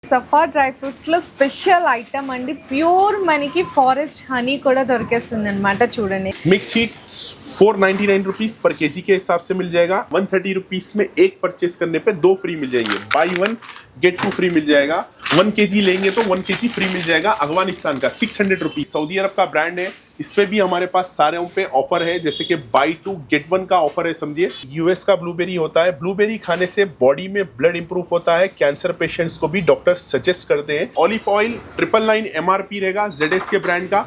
సఫా dry ఫ్రూట్స్లో special item అండి, pure మనకి forest honey కూడా దొరికేస్తుంది అనమాట. చూడండి, mix seeds 499 rupees per KG के हिसाब से मिल जाएगा। 130 रुपीज में एक परचेस करने पे दो फ्री मिल जाएंगे। Buy one get two free मिल जाएगा। 1 केजी लेंगे तो 1 केजी फ्री मिल जाएगा। अफगानिस्तान का 600 रुपीज, सऊदी अरब का ब्रांड है। इस पे भी हमारे पास सारे पे ऑफर है, जैसे कि बाई टू गेट वन का ऑफर है। समझिए, यूएस का ब्लूबेरी होता है। ब्लूबेरी खाने से बॉडी में ब्लड इंप्रूव होता है। कैंसर पेशेंट्स को भी डॉक्टर सजेस्ट करते हैं। ऑलिव ऑयल 999 MRP रहेगा ZS के ब्रांड का।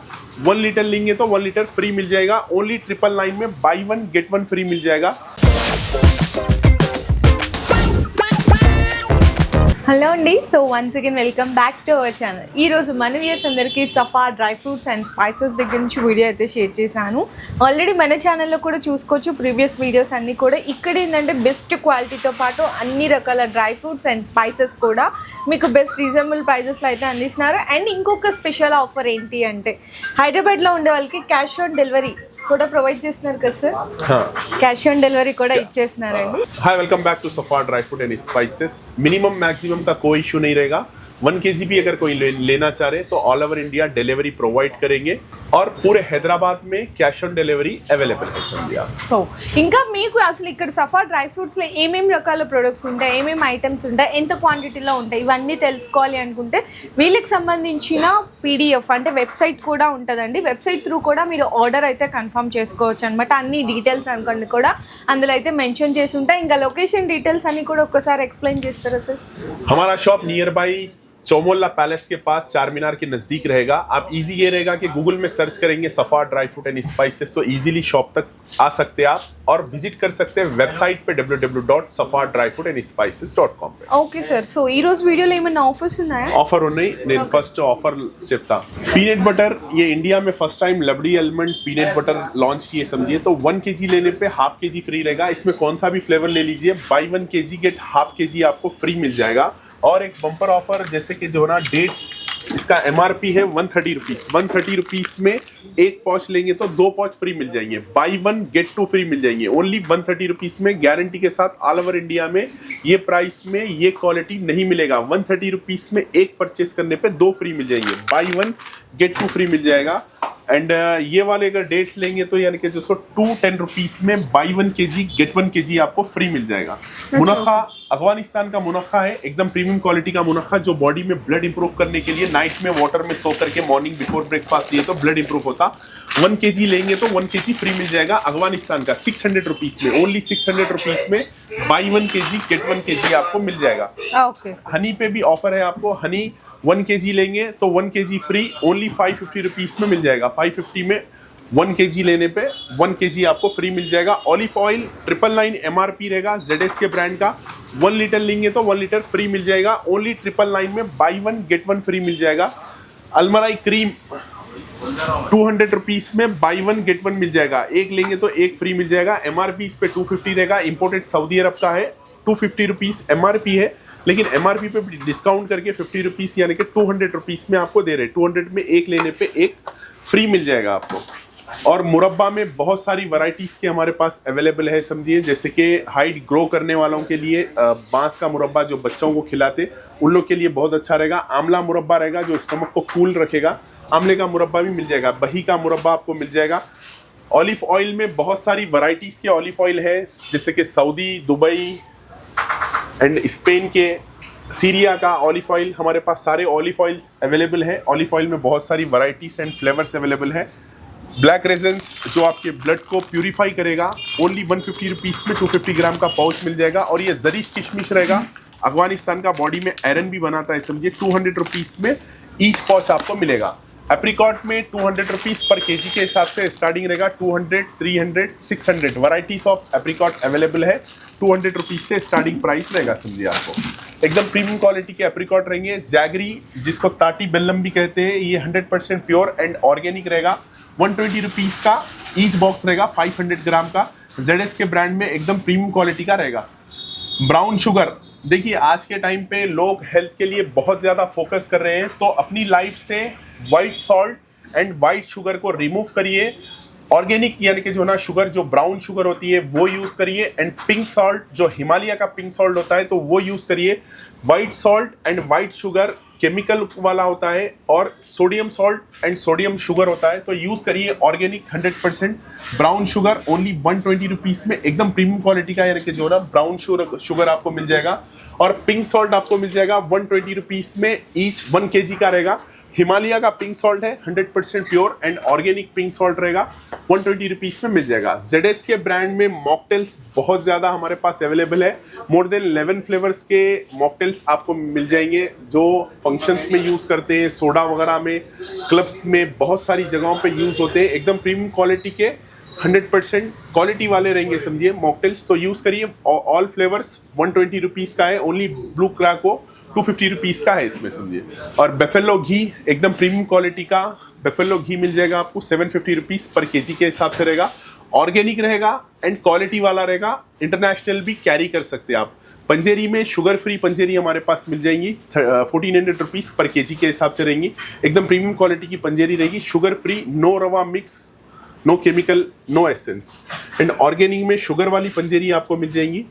1 लीटर लेंगे तो 1 लीटर फ्री मिल जाएगा। ओनली 999 में buy one get one free मिल जाएगा। హలో అండి. So once again welcome back to our channel. ఈరోజు మన వ్యూయర్స్ అందరికీ Safa dry fruits and spices దగ్గర నుంచి వీడియో అయితే షేర్ చేశాను. ఆల్రెడీ మన ఛానల్లో కూడా చూసుకోవచ్చు ప్రీవియస్ వీడియోస్ అన్నీ కూడా. ఇక్కడ ఏంటంటే బెస్ట్ క్వాలిటీతో పాటు అన్ని రకాల డ్రై ఫ్రూట్స్ అండ్ స్పైసెస్ కూడా మీకు బెస్ట్ రీజనబుల్ ప్రైజెస్లో అయితే అందిస్తున్నారు. అండ్ ఇంకొక స్పెషల్ ఆఫర్ ఏంటి అంటే, హైదరాబాద్లో ఉండే వాళ్ళకి క్యాష్ ఆన్ డెలివరీ కూడా ప్రొవైడ్ చేస్తున్నారు కదా సార్? క్యాష్ ఆన్ డెలివరీ కూడా ఇచ్చేస్తున్నారండి. हाय, वेलकम बैक टू सफा dry fruit and spices. Minimum maximum का कोई इशू नहीं रहेगा। 1 केजी भी अगर कोई लेना चाह रहे तो all over India delivery provide करेंगे और पूरे हैदराबाद में कैश ऑन डिलीवरी अवेलेबल है। समझिए, సో ఇంకా మీకు అసలు ఇక్కడ సఫా డ్రై ఫ్రూట్స్లో ఏమేమి రకాల ప్రొడక్ట్స్ ఉంటాయి, ఏమేమి ఐటమ్స్ ఉంటాయి, ఎంత క్వాంటిటీలో ఉంటాయి, ఇవన్నీ తెలుసుకోవాలి అనుకుంటే వీళ్ళకి సంబంధించిన PDF అంటే వెబ్సైట్ కూడా ఉంటుందండి. వెబ్సైట్ త్రూ కూడా మీరు ఆర్డర్ అయితే కన్ఫర్మ్ చేసుకోవచ్చు అనమాట. అన్ని డీటెయిల్స్ అనుకోండి కూడా అందులో అయితే మెన్షన్ చేసి ఉంటాయి. ఇంకా లొకేషన్ డీటెయిల్స్ అన్ని కూడా ఒక్కసారి ఎక్స్ప్లెయిన్ చేస్తారా సార్? हमारा शॉप नियर बाई चौमोल्ला पैलेस के पास चार मीनार के नजदीक रहेगा। आप इजी ये रहेगा कि गूगल में सर्च करेंगे सफा ड्राई फ्रूट एंड स्पाइसेस तो इजीली शॉप तक आ सकते हैं आप, और विजिट कर सकते हैं वेबसाइट पे www.safadryfruitandspices.com पे। Okay sir. సో ఈ రోజు వీడియోలో ఏమైనా ఆఫర్స్ ఉన్నాయా? ऑफर ఉన్నాయి. నేను ఫస్ట్ ఆఫర్ చెప్తా. पीनट बटर, ये इंडिया में first time lovely almond peanut butter launch किए। समझिए, तो 1 केजी लेने पे ½ केजी फ्री रहेगा। इसमें कौन सा भी फ्लेवर ले लीजिए, बाई 1 केजी गेट ½ केजी आपको फ्री मिल जाएगा। और एक बम्पर ऑफर, जैसे कि जो ना डेट्स, इसका MRP है 130 रुपीज। 130 रुपीज में एक पाउच लेंगे तो 2 पाउच फ्री मिल जाएंगे। Buy one get two free मिल जाएंगे। ओनली 130 रुपीज में, गारंटी के साथ ऑल ओवर इंडिया में ये प्राइस में ये क्वालिटी नहीं मिलेगा। 130 रुपीज में एक परचेस करने पे 2 फ्री मिल जाएंगे। Buy one get two free मिल जाएगा। एंड ये वाले अगर डेट्स लेंगे तो यानी कि जिसको 210 रुपीज में बाई 1 केजी गेट 1 केजी आपको फ्री मिल जाएगा। मुनक्का, अफगानिस्तान का मुनक्का है, एकदम प्रीमियम क्वालिटी का मुनक्का, जो बॉडी में ब्लड इंप्रूव करने के लिए नाइट में वाटर में सो करके मॉर्निंग बिफोर ब्रेकफास्ट लिए तो ब्लड इंप्रूव होता। 1 केजी लेंगे तो 1 केजी फ्री मिल जाएगा। अफगानिस्तान का 600 रुपीज में, ओनली 600 रुपीज में बाई 1 केजी गेट 1 केजी आपको मिल जाएगा। ఓకే. हनी पे भी ऑफर है आपको। हनी 1 केजी लेंगे तो 1 केजी फ्री, ओनली 550 रुपीज में मिल जाएगा। 550 में 1 केजी लेने पे 1 केजी आपको फ्री मिल जाएगा। ऑलिव ऑयल 999 MRP रहेगा ZS के ब्रांड का। 1 लीटर लेंगे तो 1 लीटर फ्री मिल जाएगा। ओनली 999 में बाई 1 गेट 1 फ्री मिल जाएगा। अलमराई क्रीम 200 रुपीज में बाई 1 गेट 1 मिल जाएगा। एक लेंगे तो एक फ्री मिल जाएगा। MRP इस पे 250 रहेगा। इंपोर्टेड सऊदी अरब का है। 250 रुपीज MRP है, लेकिन MRP पे डिस्काउंट करके 50 रुपीज यानी कि 200 रुपीज में आपको दे रहे। 200 में एक लेने पे एक फ्री मिल जाएगा आपको। और मुरब्बा में बहुत सारी वैरायटीज के हमारे पास अवेलेबल है। समझिए, जैसे कि हाइट ग्रो करने वालों के लिए बांस का मुरब्बा, जो बच्चों को खिलाते उन लोग के लिए बहुत अच्छा रहेगा। आंवला मुरब्बा रहेगा, जो स्टमक को कूल रखेगा। आंवले का मुरब्बा भी मिल जाएगा। बही का मुरब्बा आपको मिल जाएगा। ऑलिव ऑयल में बहुत सारी वैरायटीज के ऑलिव ऑयल है, जैसे कि सऊदी, दुबई एंड स्पेन के, सीरिया का ऑलिव ऑयल। हमारे पास सारे ऑलिव ऑयल्स अवेलेबल है। ऑलिव ऑयल में बहुत सारी वैरायटीज एंड फ्लेवर्स अवेलेबल है। ब्लैक रेजन्स, जो आपके ब्लड को प्यूरिफाई करेगा, ओनली 150 रुपीज में 250 ग्राम का पाउच मिल जाएगा। और ये जरीफ किशमिश रहेगा, अफगानिस्तान का बॉडी में आयरन भी बनाता है। समझिए, 200 रुपीज में ईच पाउच आपको मिलेगा। एप्रिकॉट में 200 रुपीज पर केजी के हिसाब से स्टार्टिंग रहेगा। 200, 300, 600 वैरायटीज ऑफ एप्रिकॉट अवेलेबल है। 200 रुपीज से स्टार्टिंग प्राइस रहेगा। समझिए, आपको एकदम प्रीमियम क्वालिटी के एप्रिकॉट रहेंगे। जैगरी, जिसको ताटी बेल्लम भी कहते हैं, ये 100% प्योर एंड ऑर्गेनिक रहेगा। 120 रुपीज का ईच बॉक्स रहेगा, 500 ग्राम का। ZS के ब्रांड में एकदम प्रीमियम क्वालिटी का रहेगा। ब्राउन शुगर, देखिए आज के टाइम पे लोग हेल्थ के लिए बहुत ज़्यादा फोकस कर रहे हैं, तो अपनी लाइफ से white salt and white sugar को रिमूव करिए। ऑर्गेनिक यानी कि जो ना शुगर, जो ब्राउन शुगर होती है वो यूज करिए, एंड पिंक सॉल्ट, जो हिमालय का पिंक सॉल्ट होता है तो वो यूज करिए। White salt and white sugar chemical वाला होता है, और sodium salt and sodium sugar होता है, तो यूज करिए organic 100%। Brown sugar only 120 rupees में एकदम प्रीमियम क्वालिटी का यानी कि जो ना ब्राउन शुगर आपको मिल जाएगा। और पिंक सॉल्ट आपको मिल जाएगा 120 रुपीस में, ईच 1 kg का रहेगा। हिमालय का पिंक सॉल्ट है 100% pure and organic pink salt रहेगा, 120 रुपीस में मिल जाएगा। ZS के ब्रांड में मॉकटेल्स बहुत ज़्यादा हमारे पास अवेलेबल है, मोर देन 11 फ्लेवर्स के मॉकटेल्स आपको मिल जाएंगे, जो फंक्शंस में यूज़ करते हैं, सोडा वगैरह में, क्लब्स में, बहुत सारी जगहों पे यूज़ होते हैं। एकदम प्रीमियम क्वालिटी के 100% क्वालिटी वाले रहेंगे समझिए मॉकटेल्स, तो यूज़ करिए। ऑल फ्लेवर्स 120 रुपीज़ का है, ओनली ब्लू क्रैको 250 रुपीज़ का है इसमें समझिए। और बेफेलो घी एकदम प्रीमियम क्वालिटी का बेफेलो घी मिल जाएगा आपको 750 रुपीज़ पर kg के हिसाब से रहेगा। ऑर्गेनिक रहेगा एंड क्वालिटी वाला रहेगा, इंटरनेशनल भी कैरी कर सकते हैं आप। पंजेरी में शुगर फ्री पंजेरी हमारे पास मिल जाएंगी 1400 रुपीज़ पर kg के हिसाब से रहेंगी, एकदम प्रीमियम क्वालिटी की पंजेरी रहेगी, शुगर फ्री, नो रवा mix, no chemical, no essence. And organic में शुगर वाली पंजेरी आपको मिल जाएंगी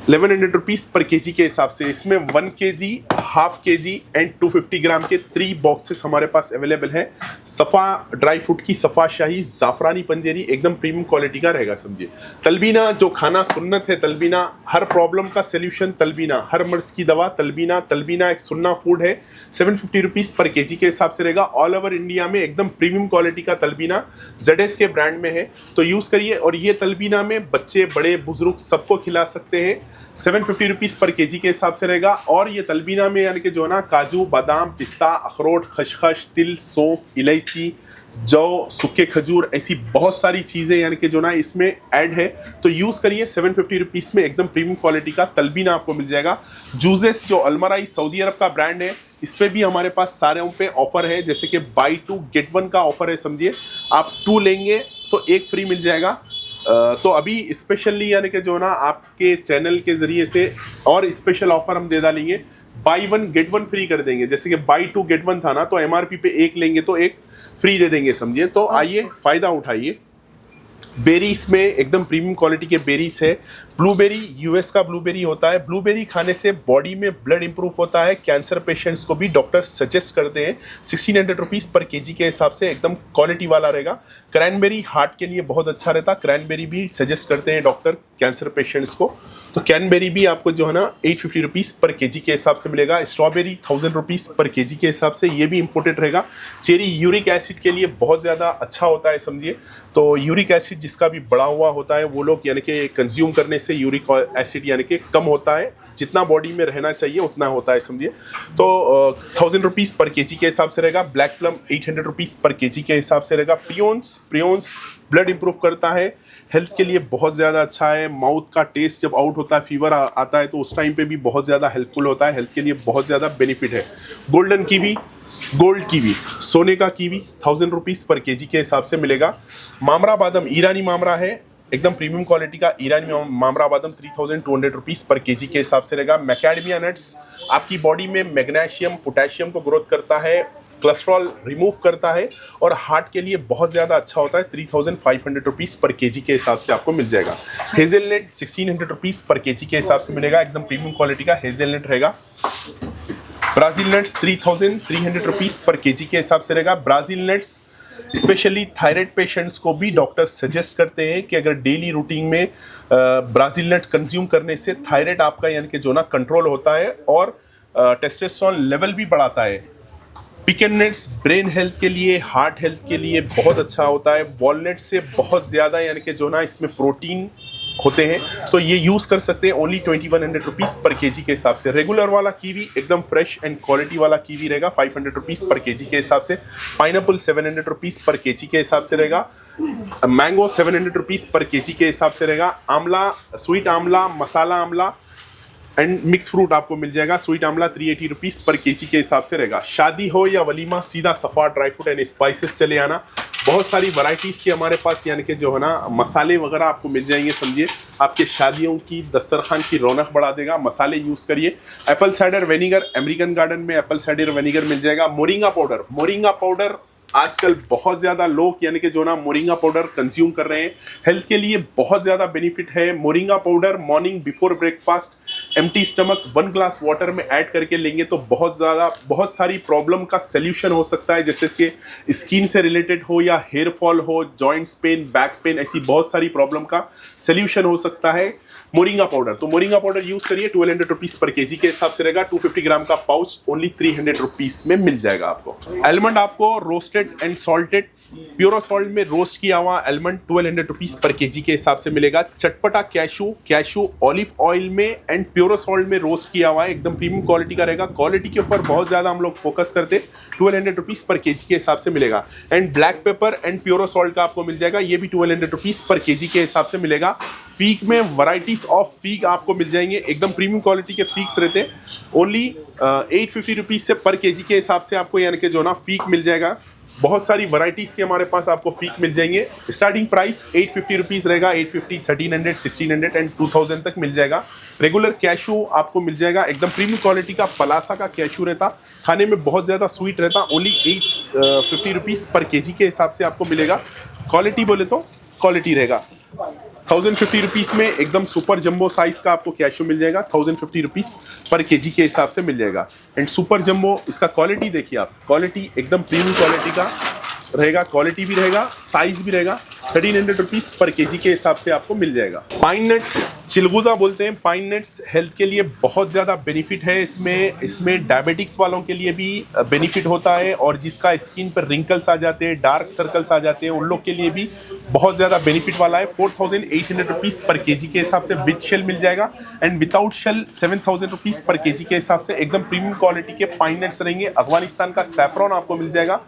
1100 रुपीज़ पर kg के हिसाब से। इसमें 1 kg, हाफ kg एंड 250 ग्राम के 3 बॉक्सेस हमारे पास अवेलेबल है। सफ़ा ड्राई फ्रूट की सफ़ा शाही ज़ाफ़रानी पंजेरी एकदम प्रीमियम क्वालिटी का रहेगा समझिए। तलबीना, जो खाना सुन्नत है, तलबीना हर प्रॉब्लम का सोल्यूशन, तलबीना हर मर्ज़ की दवा, तलबीना। तलबीना एक सुन्ना फूड है, 750 रुपीज़ पर kg के हिसाब से रहेगा। ऑल ओवर इंडिया में एकदम प्रीमियम क्वालिटी का तलबीना ZS के ब्रांड में है, तो यूज़ करिए। और ये तलबीना में बच्चे, बड़े, बुजुर्ग सबको खिला सकते हैं, 750 रुपीज़ पर kg के हिसाब से रहेगा। और ये तलबीना में यानी कि जो ना काजू, बादाम, पिस्ता, अखरोट, खसखस, तिल, सौंफ, इलायची, जौ, सूखे खजूर, ऐसी बहुत सारी चीज़ें यानी कि जो ना इसमें ऐड है, तो यूज़ करिए। 750 रुपीज़ में एकदम प्रीमियम क्वालिटी का तलबीना आपको मिल जाएगा। जूसेस, जो अलमराई सऊदी अरब का ब्रांड है, इस पर भी हमारे पास सारे पे ऑफर है, जैसे कि बाई 2 गेट 1 का ऑफर है समझिए। आप 2 लेंगे तो 1 फ्री मिल जाएगा। तो अभी स्पेशली यानी कि जो ना आपके चैनल के ज़रिए से और स्पेशल ऑफर हम दे डालेंगे, बाई 1 गेट 1 फ्री कर देंगे। जैसे कि बाई 2 गेट 1 था ना, तो MRP पे 1 लेंगे तो 1 फ्री दे देंगे समझिए। तो आइए फ़ायदा उठाइए। बेरीज में एकदम प्रीमियम क्वालिटी के बेरीज है। ब्लूबेरी US का ब्लूबेरी होता है, ब्लूबेरी खाने से बॉडी में ब्लड इंप्रूव होता है। कैंसर पेशेंट्स को भी डॉक्टर सजेस्ट करते हैं। 1600 रुपीज़ पर kg के हिसाब से एकदम क्वालिटी वाला रहेगा। क्रैनबेरी हार्ट के लिए बहुत अच्छा रहता, क्रैनबेरी भी सजेस्ट करते हैं डॉक्टर कैंसर पेशेंट्स को, तो क्रैनबेरी भी आपको जो है ना 850 रुपीज़ पर kg के हिसाब से मिलेगा। स्ट्रॉबेरी 1000 रुपीज़ पर kg के हिसाब से, ये भी इंपोर्टेड रहेगा। चेरी यूरिक एसिड के लिए बहुत ज़्यादा अच्छा होता है समझिए। तो यूरिक एसिड जिसका भी बढ़ा हुआ होता है, वो लोग यानी कि कंज्यूम करने से यूरिक एसिड यानी कि कम होता है, जितना बॉडी में रहना चाहिए उतना होता है समझिए। तो 1000 रुपीज़ पर kg के हिसाब से रहेगा। ब्लैक प्लम 800 रुपीज़ पर kg के हिसाब से रहेगा। प्रियोन्स ब्लड इंप्रूव करता है, हेल्थ के लिए बहुत ज़्यादा अच्छा है। माउथ का टेस्ट जब आउट होता है, फीवर आता है, तो उस टाइम पे भी बहुत ज़्यादा हेल्पफुल होता है, हेल्थ के लिए बहुत ज़्यादा बेनिफिट है। गोल्डन कीवी, गोल्ड कीवी, सोने का कीवी 1000 रुपीज़ पर kg के हिसाब से मिलेगा। मामरा बादाम, ईरानी मामरा है, एकदम प्रीमियम क्वालिटी का ईरानी मामरा बादाम 3200 रुपीज़ पर kg के हिसाब से रहेगा। मैकेडमिया नट्स आपकी बॉडी में मैग्नीशियम, पोटेशियम को ग्रोथ करता है, कोलेस्ट्रॉल रिमूव करता है और हार्ट के लिए बहुत ज़्यादा अच्छा होता है। 3500 रुपीज़ पर kg के हिसाब से आपको मिल जाएगा। हेज़लनट 1600 रुपीज़ पर kg के हिसाब से मिलेगा, एकदम प्रीमियम क्वालिटी का हेज़लनट रहेगा। ब्राज़ील नट्स 3300 रुपीज़ पर kg के हिसाब से रहेगा। Brazil nuts specially thyroid patients को भी डॉक्टर सजेस्ट करते हैं कि अगर डेली रूटीन में ब्राज़ील नट कंज्यूम करने से थायराइड आपका यानी कि जो ना कंट्रोल होता है और टेस्टोस्टेरोन लेवल भी बढ़ाता है। पिकन नट्स ब्रेन हेल्थ के लिए, हार्ट हेल्थ के लिए बहुत अच्छा होता है। वॉलनट से बहुत ज़्यादा यानी कि जो ना इसमें प्रोटीन होते हैं, तो ये यूज़ कर सकते हैं ओनली 2100 रुपीज़ पर kg के हिसाब से। रेगुलर वाला कीवी एकदम फ्रेश एंड क्वालिटी वाला कीवी रहेगा 500 रुपीज़ पर kg के हिसाब से। पाइनएप्पल 700 रुपीज़ पर kg के हिसाब से रहेगा। मैंगो 700 रुपीज़ पर kg के हिसाब से रहेगा। आंवला, स्वीट आंवला, मसाला आंवला एंड मिक्स फ्रूट आपको मिल जाएगा। स्वीट आंवला 380 रुपीज़ पर kg के हिसाब से रहेगा। शादी हो या वलीमा, सीधा सफ़ा ड्राई फ्रूट एंड स्पाइसेस चले आना। बहुत सारी वैरायटीज़ के हमारे पास यानी कि जो है ना मसाले वगैरह आपको मिल जाएंगे समझिए। आपके शादियों की दस्तरखान की रौनक बढ़ा देगा, मसाले यूज़ करिए। Apple cider vinegar, American garden में एप्पल साइडर विनेगर मिल जाएगा। मोरिंगा पाउडर आजकल बहुत ज्यादा लोग यानी कि जो ना मोरिंगा पाउडर कंज्यूम कर रहे हैं, हेल्थ के लिए बहुत ज्यादा बेनिफिट है। Moringa powder morning before breakfast empty stomach 1 glass water में ऐड करके लेंगे तो बहुत सारी प्रॉब्लम का सोल्यूशन हो सकता है, जैसे कि स्किन से रिलेटेड हो या हेयर फॉल हो, जॉइंट्स पेन, बैक पेन, ऐसी बहुत सारी प्रॉब्लम का सोल्यूशन हो सकता है मोरिंगा पाउडर। तो मोरिंगा पाउडर यूज करिए, 1200 रुपीज पर केजी के हिसाब से रहेगा। 250 ग्राम का पाउच ओनली 300 रुपीज में मिल जाएगा आपको। आलमंड आपको roasted and salted Puro salt में रोस्ट किया हुआ आलमंड 1200 रुपीज पर केजी के हिसाब से मिलेगा। चटपटा कैशू ऑलिव ऑयल में एंड प्योरो सॉल्ट में रोस्ट किया हुआ है, एकदम प्रीमियम क्वालिटी का रहेगा। क्वालिटी के ऊपर बहुत ज्यादा हम लोग फोकस करते, 1200 रुपीज पर केजी के हिसाब से मिलेगा। And black pepper and Puro salt का आपको मिल जाएगा, ये भी 1200 रुपीज पर केजी के हिसाब से मिलेगा। फीक में वैरायटीज ऑफ फीक आपको मिल जाएंगे, एकदम प्रीमियम क्वालिटी के फीक्स रहते, ओनली 850 रुपीज से पर केजी के हिसाब से आपको यानी कि जो ना फीक मिल जाएगा। बहुत सारी वैरायटीज के हमारे पास आपको फीक मिल जाएंगे। स्टार्टिंग प्राइस 850 रुपीज रहेगा, 850, 1300, 1600 एंड 2000 तक मिल जाएगा। रेगुलर कैशू आपको मिल जाएगा, एकदम प्रीमियम क्वालिटी का पलासा का कैशू रहता, खाने में बहुत ज़्यादा स्वीट रहता, ओनली 850 रुपीज़ पर केजी के हिसाब से आपको मिलेगा। क्वालिटी बोले तो क्वालिटी रहेगा। 1050 रुपीज़ में एकदम सुपर जंबो साइज का आपको कैशू मिल जाएगा, 1050 रुपीज़ पर केजी के हिसाब से मिल जाएगा। एंड सुपर जंबो इसका क्वालिटी देखिए आप, क्वालिटी एकदम प्रीमियम क्वालिटी का रहेगा, क्वालिटी भी रहेगा, साइज भी रहेगा। 1300 रुपीज़ पर केजी के हिसाब से आपको मिल जाएगा। पाइन नट्स चिलगुजा बोलते हैं, पाइन नट्स हेल्थ के लिए बहुत ज़्यादा बेनिफिट है। इसमें डायबिटिक्स वालों के लिए भी बेनिफिट होता है, और जिसका स्किन पर रिंकल्स आ जाते हैं, डार्क सर्कल्स आ जाते हैं, उन लोग के लिए भी बहुत ज़्यादा बेनिफिट वाला है। 4800 रुपीज़ पर केजी के हिसाब से विद शेल मिल जाएगा, एंड विदाउट शेल 7000 रुपीज़ पर केजी के हिसाब से एकदम प्रीमियम क्वालिटी के पाइन नट्स रहेंगे। अफगानिस्तान का सैफरॉन आपको मिल जाएगा,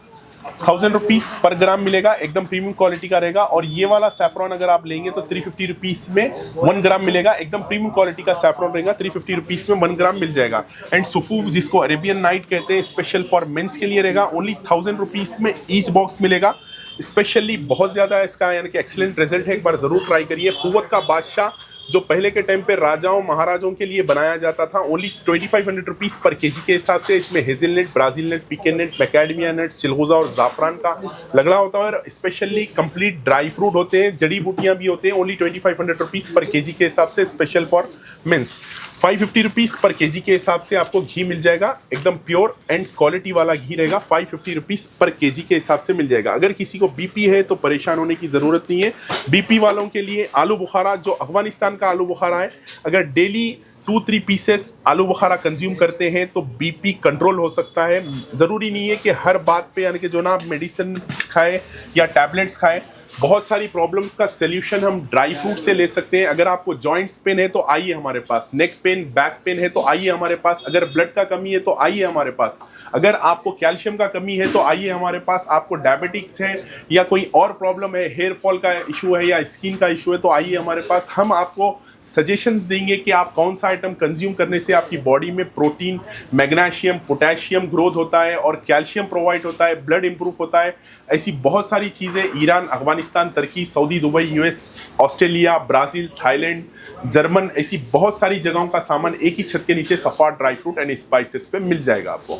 1000 रुपीज़ पर ग्राम मिलेगा, एकदम प्रीमियम क्वालिटी का रहेगा। और ये वाला सैफरॉन अगर आप लेंगे तो 350 रुपीज़ में 1 ग्राम मिलेगा, एकदम प्रीमियम क्वालिटी का सैफरॉन रहेगा, 350 रुपीज़ में 1 ग्राम मिल जाएगा। एंड सुफूफ जिसको अरेबियन नाइट कहते हैं, स्पेशल फॉर मेंस के लिए रहेगा, ओनली 1000 रुपीज़ में ईच बॉक्स मिलेगा। स्पेशली बहुत ज़्यादा इसका यानी कि एक्सीलेंट रिजल्ट है, एक बार ज़रूर ट्राई करिए। कुव्वत का बादशाह जो पहले के टाइम पे राजाओं महाराजों के लिए बनाया जाता था, ओनली 2500 रुपीज़ पर केजी के हिसाब से। इसमें हेजलनट, ब्राज़ील नट, पिकन नट, मैकेडमिया नट, चिलगोजा और ज़ाफ़रान का लगड़ा होता है, और स्पेशली कंप्लीट ड्राई फ्रूट होते हैं, जड़ी बूटियाँ भी होते हैं, ओनली 2500 रुपीज़ पर केजी के हिसाब से, स्पेशल फॉर मेंस। 550 रुपीज़ पर केजी के हिसाब से आपको घी मिल जाएगा, एकदम प्योर एंड क्वालिटी वाला घी रहेगा, 550 रुपीज़ पर केजी के हिसाब से मिल जाएगा। अगर किसी को बीपी है तो परेशान होने की ज़रूरत नहीं है। बीपी वालों के लिए आलू बुखारा, जो अफगानिस्तान का आलू बुखारा है, अगर डेली 2-3 पीसेस आलू बुखारा कंज्यूम करते हैं तो बीपी कंट्रोल हो सकता है। ज़रूरी नहीं है कि हर बात पे यानी कि जो ना आप मेडिसिन खाएं या टैबलेट्स खाएं। बहुत सारी प्रॉब्लम्स का सल्यूशन हम ड्राई फ्रूट से ले सकते हैं। अगर आपको जॉइंट्स पेन है तो आइए हमारे पास, नेक पेन, बैक पेन है तो आइए हमारे पास, अगर ब्लड का कमी है तो आइए हमारे पास, अगर आपको कैल्शियम का कमी है तो आइए हमारे पास, आपको डायबिटिक्स है या कोई और प्रॉब्लम है, हेयर फॉल का इशू है या स्किन का इशू है तो आइए हमारे पास। हम आपको सजेशंस देंगे कि आप कौन सा आइटम कंज्यूम करने से आपकी बॉडी में प्रोटीन, मैग्नीशियम, पोटेशियम ग्रोथ होता है और कैल्शियम प्रोवाइड होता है, ब्लड इंप्रूव होता है। ऐसी बहुत सारी चीज़ें ईरान, अफगानिस्तान, तुर्की, Saudi, Dubai, US, Australia, Brazil, Thailand, German, ऐसी बहुत सारी जगहों का सामान एक ही छत के नीचे सफ़ा ड्राई फ्रूट एंड स्पाइसेस पे मिल जाएगा आपको।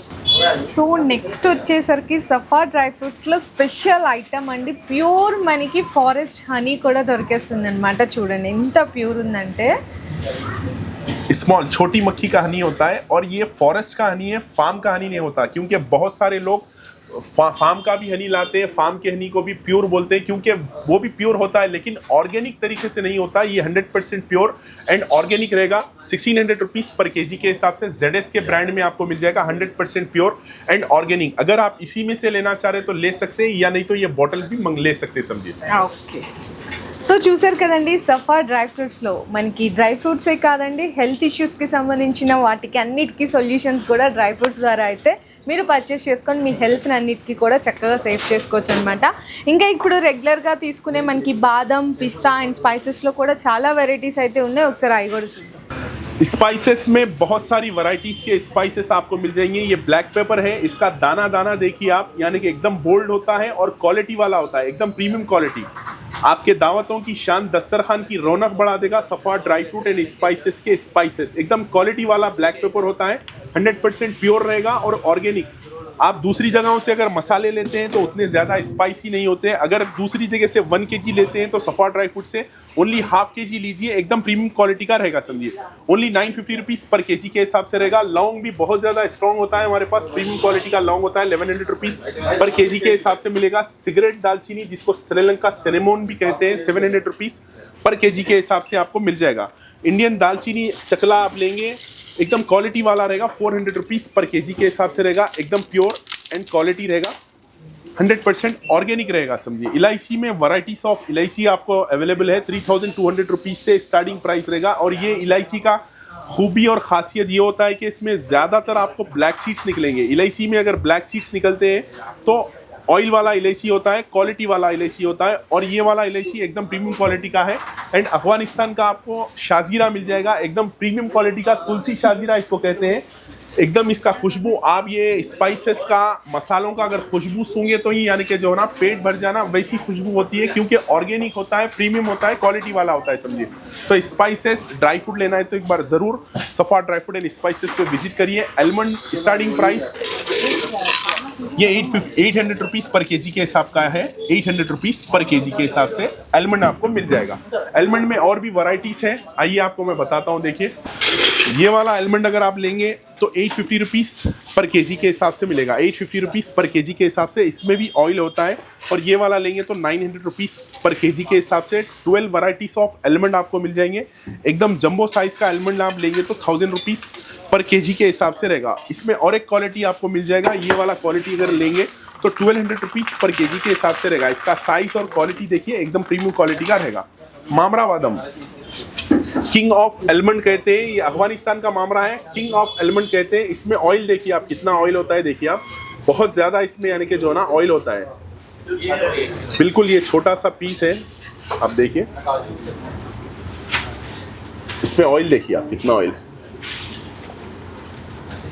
సో నెక్స్ట్ వచ్చేసరికి సఫా డ్రై ఫ్రూట్స్లో స్పెషల్ ఐటమ్ అండి, ప్యూర్ మనకి ఫారెస్ట్ హనీ కూడా దొరికేస్తుంది అనమాట। చూడండి ఎంత ప్యూర్ ఉందంటే, स्मॉल छोटी मक्खी का हनी होता है, और ये फॉरेस्ट का हनी है, फार्म का हनी नहीं होता। क्योंकि बहुत सारे लोग फार्म का भी हनी लाते हैं, फार्म के हनी को भी प्योर बोलते हैं क्योंकि वो भी प्योर होता है, लेकिन ऑर्गेनिक तरीके से नहीं होता। ये 100% प्योर एंड ऑर्गेनिक रहेगा। 1600 रुपीज़ पर केजी के हिसाब से ZS के ब्रांड में आपको मिल जाएगा, 100% प्योर एंड ऑर्गेनिक। अगर आप इसी में से लेना चाह रहे तो ले सकते हैं, या नहीं तो ये बॉटल भी ले सकते, समझिए। ఓకే సో చూసారు కదండి, సఫా డ్రై ఫ్రూట్స్లో మనకి డ్రై ఫ్రూట్సే కాదండి, హెల్త్ ఇష్యూస్కి సంబంధించిన వాటికి అన్నిటికీ సొల్యూషన్స్ కూడా డ్రై ఫ్రూట్స్ ద్వారా అయితే మీరు పర్చేస్ చేసుకొని మీ హెల్త్ని అన్నిటికీ కూడా చక్కగా సేవ్ చేసుకోవచ్చు అనమాట। ఇంకా ఇప్పుడు రెగ్యులర్గా తీసుకునే మనకి బాదం, పిస్తా అండ్ స్పైసెస్లో కూడా చాలా వెరైటీస్ అయితే ఉన్నాయి, ఒకసారి అవి కూడా చూద్దాం। स्पाइसेस में बहुत सारी वैरायटीज के स्पाइसेस आपको मिल जाएंगे। ये ब्लैक पेपर है, इसका दाना दाना देखिए आप, यानी कि एकदम बोल्ड होता है और क्वालिटी वाला होता है, एकदम प्रीमियम क्वालिटी। आपके दावतों की शान, दस्तरखान की रौनक बढ़ा देगा। सफ़ा ड्राई फ्रूट एंड स्पाइसेस के स्पाइसेस एकदम क्वालिटी वाला ब्लैक पेपर होता है, 100% प्योर रहेगा और ऑर्गेनिक। आप दूसरी जगहों से अगर मसाले लेते हैं तो उतने ज़्यादा स्पाइसी नहीं होते हैं। अगर दूसरी जगह से 1 kg लेते हैं तो सफ़ा ड्राई फ्रूट से ओनली ½ kg लीजिए, एकदम प्रीमियम क्वालिटी का रहेगा, समझिए। ओनली 950 रुपीज़ पर kg के हिसाब से रहेगा। लौंग भी बहुत ज़्यादा स्ट्रॉन्ग होता है हमारे पास, प्रीमियम क्वालिटी का लौंग होता है, 1100 रुपीज़ पर kg के हिसाब से मिलेगा। सिगरेट दालचीनी जिसको श्रीलंका सिनेमोन भी कहते हैं, 700 रुपीज़ पर kg के हिसाब से आपको मिल जाएगा। इंडियन दालचीनी चकला आप लेंगे एकदम क्वालिटी वाला रहेगा, 400 रुपीज़ पर kg के हिसाब से रहेगा, एकदम प्योर एंड क्वालिटी रहेगा, 100% ऑर्गेनिक रहेगा, समझिए। इलायची में वैरायटीज ऑफ इलायची आपको अवेलेबल है, 3200 रुपीज़ से स्टार्टिंग प्राइस रहेगा। और ये इलायची का खूबी और ख़ासियत ये होता है कि इसमें ज़्यादातर आपको ब्लैक सीड्स निकलेंगे। इलायची में अगर ब्लैक सीड्स निकलते हैं तो ऑयल वाला इलायची होता है, क्वालिटी वाला इलायची होता है, और ये वाला इलायची एकदम प्रीमियम क्वालिटी का है। एंड अफगानिस्तान का आपको शाजीरा मिल जाएगा, एकदम प्रीमियम क्वालिटी का, तुलसी शाजीरा इसको कहते हैं। एकदम इसका खुशबू, आप ये स्पाइसेस का, मसालों का अगर खुशबू सूंघे तो ही यानी कि जो है ना पेट भर जाना वैसी खुशबू होती है, क्योंकि ऑर्गेनिक होता है, प्रीमियम होता है, क्वालिटी वाला होता है, समझिए। तो स्पाइसेस ड्राई फ्रूट लेना है तो एक बार ज़रूर सफ़ा ड्राई फ्रूट एंड स्पाइसेस पे विजिट करिए। आलमंड स्टार्टिंग प्राइस ये 800 रुपीज़ पर kg के हिसाब का है, 800 रुपीज़ पर kg के हिसाब से आलमंड आपको मिल जाएगा। आलमंड में और भी वैरायटीज़ है, आइए आपको मैं बताता हूँ। देखिए ये वाला आलमंड अगर आप लेंगे तो 850 रुपीज़ पर kg के हिसाब से मिलेगा, 850 रुपीज़ पर kg के हिसाब से। इसमें भी ऑयल होता है। और ये वाला लेंगे तो 900 रुपीज़ पर kg के हिसाब से। 12 वैरायटीज ऑफ आलमंड आपको मिल जाएंगे। एकदम जंबो साइज़ का आलमंड आप लेंगे तो 1000 रुपीज़ पर kg के हिसाब से रहेगा। इसमें और एक क्वालिटी आपको मिल जाएगा, ये वाला क्वालिटी अगर लेंगे तो 1200 रुपीज़ पर kg के हिसाब से रहेगा। इसका साइज़ और क्वालिटी देखिए, एकदम प्रीमियम क्वालिटी का रहेगा। मामरा बादाम किंग ऑफ आलमंड कहते हैं, ये अफगानिस्तान का मामरा है, किंग ऑफ आलमंड कहते हैं। इसमें ऑयल देखिए आप, कितना ऑयल होता है, देखिए आप, बहुत ज़्यादा इसमें यानी कि जो ना ऑयल होता है। बिल्कुल ये छोटा सा पीस है, आप देखिए इसमें ऑयल देखिए आप, कितना ऑयल।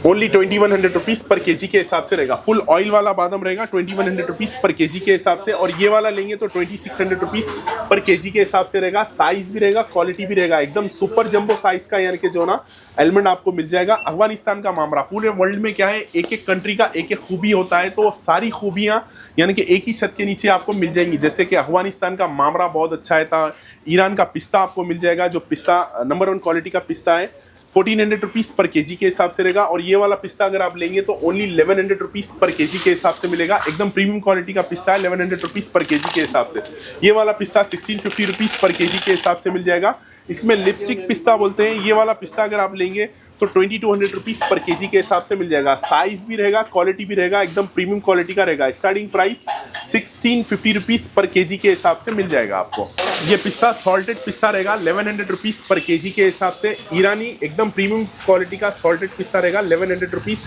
ओनली 2100 रुपीज़ पर kg के हिसाब से रहेगा। फुल ऑयल वाला बादाम रहेगा 2100 रुपीज़ पर kg के हिसाब से। और ये वाला लेंगे तो 2600 रुपीज़ पर kg के हिसाब से रहेगा। साइज़ भी रहेगा, क्वालिटी भी रहेगा, एकदम सुपर जंबो साइज़ का यानी कि जो ना आलमंड आपको मिल जाएगा। अफगानिस्तान का मामरा, पूरे वर्ल्ड में क्या है, एक एक कंट्री का एक एक खूबी होता है, तो सारी खूबियाँ यानी कि एक ही छत के नीचे आपको मिल जाएंगी। जैसे कि अफगानिस्तान का मामरा बहुत अच्छा है। ईरान का पिस्ता आपको मिल जाएगा, जो पिस्ता नंबर 1 क्वालिटी का पिस्ता है, 1400 रुपीज़ पर kg के हिसाब से रहेगा। और ये वाला पिस्ता अगर आप लेंगे तो ओनली 1100 रुपीज़ पर kg के हिसाब से मिलेगा। एकदम प्रीमियम क्वालिटी का पिस्ता है, 1100 रुपीज़ पर kg के हिसाब से। ये वाला पिस्ता 1650 रुपीज़ पर kg के हिसाब से मिल जाएगा। इसमें लिपस्टिक पिस्ता बोलते हैं। ये वाला पिस्ता अगर आप लेंगे तो 2200 रुपीज़ पर kg के हिसाब से मिल जाएगा। साइज़ भी रहेगा, क्वालिटी भी रहेगा, एकदम प्रीमियम क्वालिटी का रहेगा। स्टार्टिंग प्राइस 1650 रुपीज़ पर kg के हिसाब से मिल जाएगा आपको। ये पिस्ता सॉल्टेड पिस्ता रहेगा, 1100 रुपीज़ पर kg के हिसाब से। ईरानी एकदम प्रीमियम क्वालिटी का सॉल्टेड पिस्ता रहेगा, 1100 रुपीज़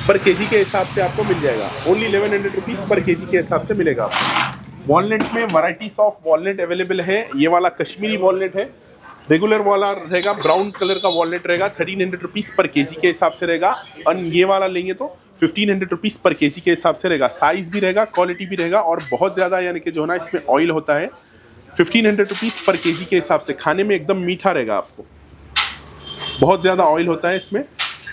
पर kg के हिसाब से आपको मिल जाएगा। ओनली 1100 रुपीज़ पर kg के हिसाब से मिलेगा आपको। वॉलनट में वैराइटीज ऑफ वॉलनट अवेलेबल है। ये वाला कश्मीरी वॉलनट है, रेगुलर वाला रहेगा, ब्राउन कलर का वॉलनट रहेगा, 1300 रुपीज़ पर kg के हिसाब से रहेगा। और ये वाला लेंगे तो 1500 रुपीज़ पर kg के हिसाब से रहेगा। साइज़ भी रहेगा, क्वालिटी भी रहेगा, और बहुत ज़्यादा यानी कि जो है ना इसमें ऑयल होता है। 1500 रुपीज़ पर kg के हिसाब से। खाने में एकदम मीठा रहेगा, आपको बहुत ज़्यादा ऑयल होता है इसमें।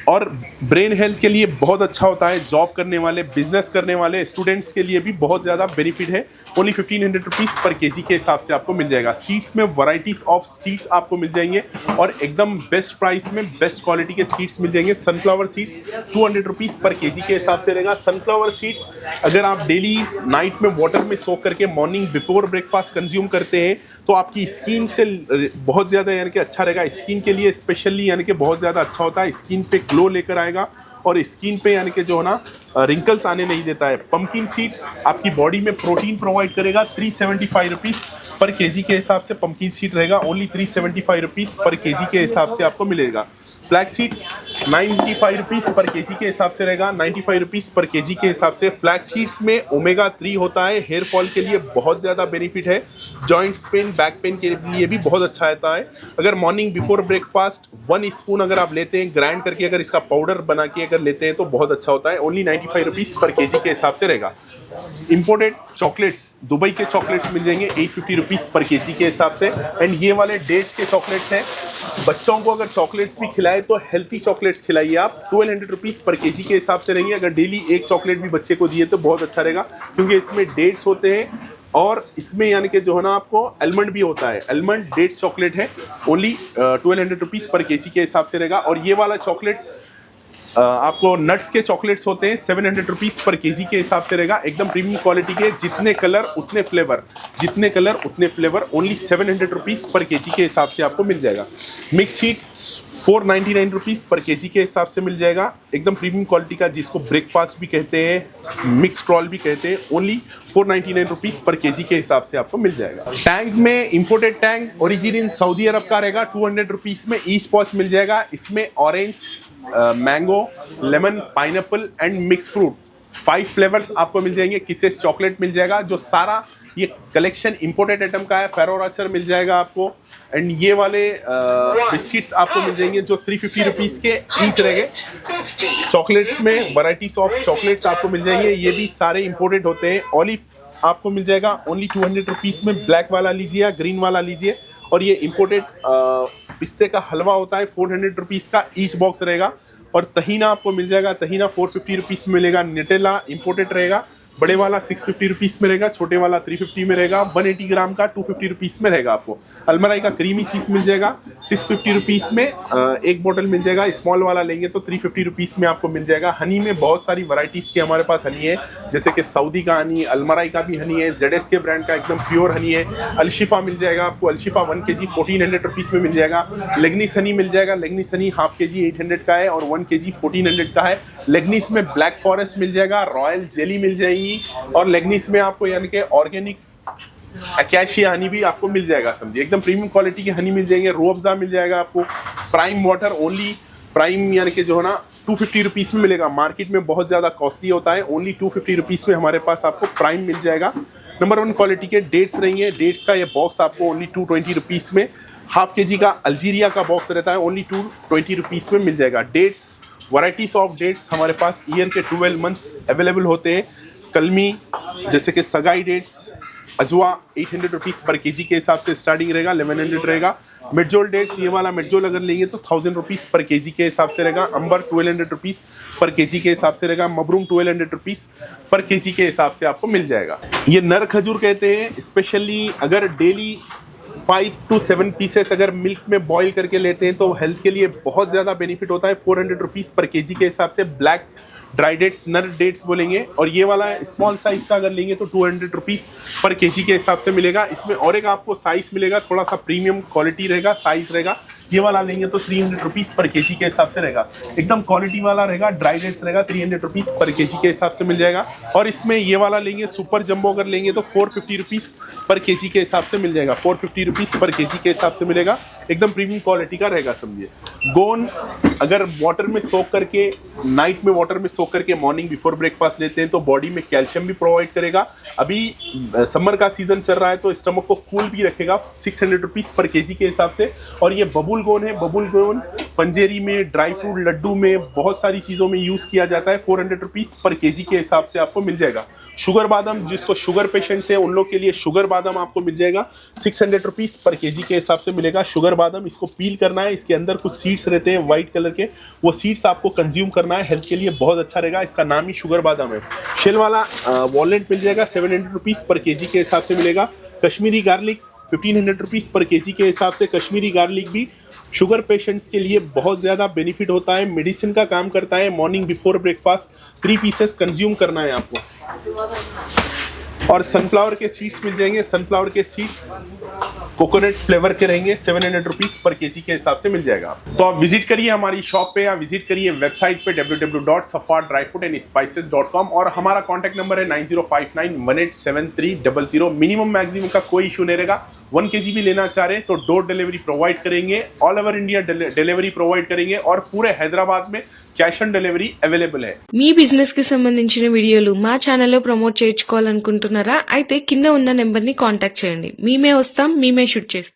और ब्रेन हेल्थ के लिए बहुत अच्छा होता है। जॉब करने वाले, बिजनेस करने वाले स्टूडेंट्स के लिए भी बहुत ज़्यादा बेनिफिट है। ओनली 1500 रुपीज़ पर kg के हिसाब से आपको मिल जाएगा। सीड्स में वैराइटीज़ ऑफ सीड्स आपको मिल जाएंगे, और एकदम बेस्ट प्राइस में बेस्ट क्वालिटी के सीड्स मिल जाएंगे। सनफ्लावर सीड्स 200 रुपीज़ पर kg के हिसाब से रहेगा। सनफ्लावर सीड्स अगर आप डेली नाइट में वाटर में सोक करके मॉर्निंग बिफोर ब्रेकफास्ट कंज्यूम करते हैं तो आपकी स्किन से बहुत ज़्यादा यानी कि अच्छा रहेगा। स्किन के लिए स्पेशली यानी कि बहुत ज़्यादा अच्छा होता है। स्किन पे ग्लो लेकर आएगा, और स्किन पे यानी कि जो है ना रिंकल्स आने नहीं देता है। पंपकिन सीड्स आपकी बॉडी में प्रोटीन प्रोवाइड करेगा। 375 रुपीज़ पर kg के हिसाब से पंपकिन सीड रहेगा। ओनली 375 रुपीज़ पर kg के हिसाब से आपको मिलेगा। फ्लैक सीड्स 95 रुपीज़ पर kg के हिसाब से रहेगा। 95 रुपीज़ पर kg के हिसाब से। फ्लैक सीड्स में ओमेगा 3 होता है, हेयर फॉल के लिए बहुत ज़्यादा बेनिफिट है। जॉइंट्स पेन, बैक पेन के लिए भी बहुत अच्छा रहता है। अगर मॉर्निंग बिफोर ब्रेकफास्ट 1 स्पून अगर आप लेते हैं, ग्राइंड करके अगर इसका पाउडर बना के अगर लेते हैं तो बहुत अच्छा होता है। ओनली 95 रुपीज़ पर kg के हिसाब से रहेगा। इंपोर्टेड चॉकलेट्स, दुबई के चॉकलेट्स मिल जाएंगे 850 रुपीज़ पर kg के हिसाब से। एंड ये वाले डेट्स के चॉकलेट्स हैं। बच्चों को अगर चॉकलेट्स भी खिलाए चाहे तो हेल्थी चॉकलेट्स खिलाइए आप। 1200 रुपीज़ पर केजी के हिसाब से रहेंगे। अगर डेली एक चॉकलेट भी बच्चे को दिए तो बहुत अच्छा रहेगा, क्योंकि इसमें डेट्स होते हैं और इसमें यानी कि जो है ना आपको आलमंड भी होता है। आलमंड डेट्स चॉकलेट है। ओनली 1200 रुपीज़ पर केजी के हिसाब से रहेगा। और ये वाला चॉकलेट्स आपको नट्स के चॉकलेट्स होते हैं, 700 रुपीज़ पर केजी के हिसाब से रहेगा। एकदम प्रीमियम क्वालिटी के, जितने कलर उतने फ्लेवर, जितने कलर उतने फ्लेवर, ओनली 700 रुपीज़ पर केजी के हिसाब से आपको मिल जाएगा। मिक्स सीड्स 499 रुपीज़ पर केजी के हिसाब से मिल जाएगा। एकदम प्रीमियम क्वालिटी का, जिसको ब्रेकफास्ट भी कहते हैं, मिक्स ट्रॉल भी कहते हैं, ओनली 499 रुपीज़ पर केजी के हिसाब से आपको मिल जाएगा। टैंक में imported tank origin in Saudi Arabia का रहेगा। 200 रुपीज़ में ईच पॉच मिल जाएगा। इसमें orange, mango, lemon, pineapple and mix fruit 5 flavours आपको मिल जाएंगे। किसेस चॉकलेट मिल जाएगा। जो सारा ये कलेक्शन इंपोर्टेड आइटम का है। फेरो रोचर मिल जाएगा आपको। एंड ये वाले बिस्किट्स आपको मिल जाएंगे जो 350 रुपीज़ के ईच रहेंगे। चॉकलेट्स में वैराइटीज ऑफ चॉकलेट्स आपको मिल जाएंगे, ये भी सारे इंपोर्टेड होते हैं। ऑलिव्स आपको मिल जाएगा ओनली 200 रुपीज़ में। ब्लैक वाला लीजिए या ग्रीन वाला लीजिए। और ये इंपोर्टेड पिस्ते का हलवा होता है, 400 रुपीज़ का ईच बॉक्स रहेगा। और तहीना आपको मिल जाएगा। तहीना 450 रुपीज़ में मिलेगा। न्यूटेला इंपोर्टेड रहेगा। बड़े वाला 650 रुपीज़ में रहेगा। छोटे वाला 350 में रहेगा। 180 ग्राम का 250 रुपीज़ में रहेगा आपको। अलमराई का क्रीमी चीज़ मिल जाएगा 650 रुपीज़ में। एक बोतल मिल जाएगा। स्मॉल वाला लेंगे तो 350 रुपीज़ में आपको मिल जाएगा। हनी में बहुत सारी वैराइटीज़ की हमारे पास हनी है, जैसे कि सऊदी का हनी, अलमराई का भी हनी है, ZS के ब्रांड का एकदम प्योर हनी है। अलशिफा मिल जाएगा आपको। अलशिफा 1 kg 1400 रुपीज़ में मिल जाएगा। लेगनिस हनी मिल जाएगा। लेगनिस हनी हाफ kg 800 का है और 1 kg 1400 का है। लेगनिस में ब्लैक फॉरेस्ट मिल जाएगा। रॉयल जेली मिल जाएगी। और लेगनिस में आपको यानी कि ऑर्गेनिक अकेशिया हनी भी आपको मिल जाएगा। समझिए एकदम प्रीमियम क्वालिटी के हनी मिल जाएंगे। रूह अफ़ज़ा मिल जाएगा आपको। प्राइम वाटर ओनली प्राइम यानी कि जो है ना 250 रुपीज़ में मिलेगा। मार्केट में बहुत ज़्यादा कॉस्टली होता है। ओनली 250 रुपीज़ में हमारे पास आपको प्राइम मिल जाएगा। नंबर 1 क्वालिटी के डेट्स रहेंगे। डेट्स का ये बॉक्स आपको ओनली 220 रुपीज़ में। हाफ kg का अल्जीरिया का बॉक्स रहता है, ओनली 220 रुपीज़ में मिल जाएगा। डेट्स, वैराइटीज़ ऑफ डेट्स हमारे पास ईयर के 12 मंथ्स अवेलेबल होते हैं। कलमी जैसे कि सगाई डेट्स, अजवा 800 रुपीज़ पर केजी के हिसाब से स्टार्टिंग रहेगा। 1100 रहेगा। मेडजोल डेट्स, ये वाला मेडजोल अगर लेंगे तो 1000 रुपीज़ पर केजी के हिसाब से रहेगा। अंबर 1200 रुपीज़ पर केजी के हिसाब से रहेगा। मबरूम 1200 रुपीज़ पर केजी के हिसाब से आपको मिल जाएगा। ये नर खजूर कहते हैं। स्पेशली अगर डेली 5 to 7 पीसेस अगर मिल्क में बॉईल करके लेते हैं तो हेल्थ के लिए बहुत ज़्यादा बेनिफिट होता है। 400 रुपीज़ पर केजी के हिसाब से ब्लैक ड्राई डेट्स, नर डेट्स बोलेंगे। और ये वाला स्मॉल साइज का अगर लेंगे तो 200 रुपीज़ पर केजी के हिसाब से मिलेगा। इसमें और एक आपको साइज मिलेगा, थोड़ा सा प्रीमियम क्वालिटी रहेगा, साइज रहेगा। ये वाला लेंगे तो 300 रुपीज़ पर केजी के हिसाब से रहेगा। एकदम क्वालिटी वाला रहेगा, ड्राई डेट्स रहेगा, 300 रुपीज़ पर केजी के हिसाब से मिल जाएगा। और इसमें ये वाला लेंगे सुपर जंबो अगर लेंगे तो 450 रुपीज़ पर केजी के हिसाब से मिल जाएगा। 450 रुपीज़ पर केजी के हिसाब से मिलेगा। एकदम प्रीमियम क्वालिटी का रहेगा समझिए। गोन अगर वाटर में सोक करके, नाइट में वाटर में सोक करके मॉर्निंग बिफोर ब्रेकफास्ट लेते हैं तो बॉडी में कैल्शियम भी प्रोवाइड करेगा। अभी समर का सीजन चल रहा है तो स्टमक को कूल भी रखेगा। 600 रुपीज़ पर केजी के हिसाब से। और ये बबुल गोन है। बबुल गोन पंजेरी में, ड्राई फ्रूट लड्डू में, बहुत सारी चीज़ों में यूज़ किया जाता है। 400 रुपीज़ पर केजी के हिसाब से आपको मिल जाएगा। शुगर बादाम, जिसको शुगर पेशेंट्स है उन लोग के लिए शुगर बादाम आपको मिल जाएगा। 600 रुपीज़ पर केजी के हिसाब से मिलेगा। शुगर बादाम, इसको पील करना है। इसके अंदर कुछ सीड्स रहते हैं वाइट कलर के, वो सीड्स आपको कंज्यूम करना है। हेल्थ के लिए बहुत अच्छा रहेगा। इसका नाम ही शुगर बादाम है। शेल वाला वॉलनट मिल जाएगा। 700 रुपीज़ पर केजी के हिसाब से मिलेगा। कश्मीरी गार्लिक 1500 रुपीज़ पर केजी के हिसाब से। कश्मीरी गार्लिक भी शुगर पेशेंट्स के लिए बहुत ज़्यादा बेनिफिट होता है, मेडिसिन का काम करता है। Morning before breakfast 3 pieces consume करना है आपको। और सनफ्लावर के सीड्स मिल जाएंगे। सनफ्लावर के सीड्स कोकोनट फ्लेवर के रहेंगे। 700 रुपीज़ पर केजी के हिसाब से मिल जाएगा। तो आप विजिट करिए हमारी शॉप पे या विजिट करिए वेबसाइट पे www.safardryfoodandspices.com। और हमारा कॉन्टैक्ट नंबर है 9059187300। मिनिमम मैक्सिमम का कोई इशू नहीं रहेगा। 1 kg भी लेना चाह रहे हैं तो डोर डिलीवरी प्रोवाइड करेंगे। All over India delivery provide करेंगे और पूरे हैदराबाद में క్యాష్ ఆన్ డెలివరీ అవైలబుల్ है। మీ బిజినెస్ కి సంబంధించిన వీడియోలు మా ఛానల్లో ప్రమోట్ చేయించుకోవాలనుకుంటున్నారా? అయితే కింద ఉన్న నెంబర్ ని కాంటాక్ట్ చేయండి. మేమే వస్తాం, మేమే షూట్ చేస్తాం.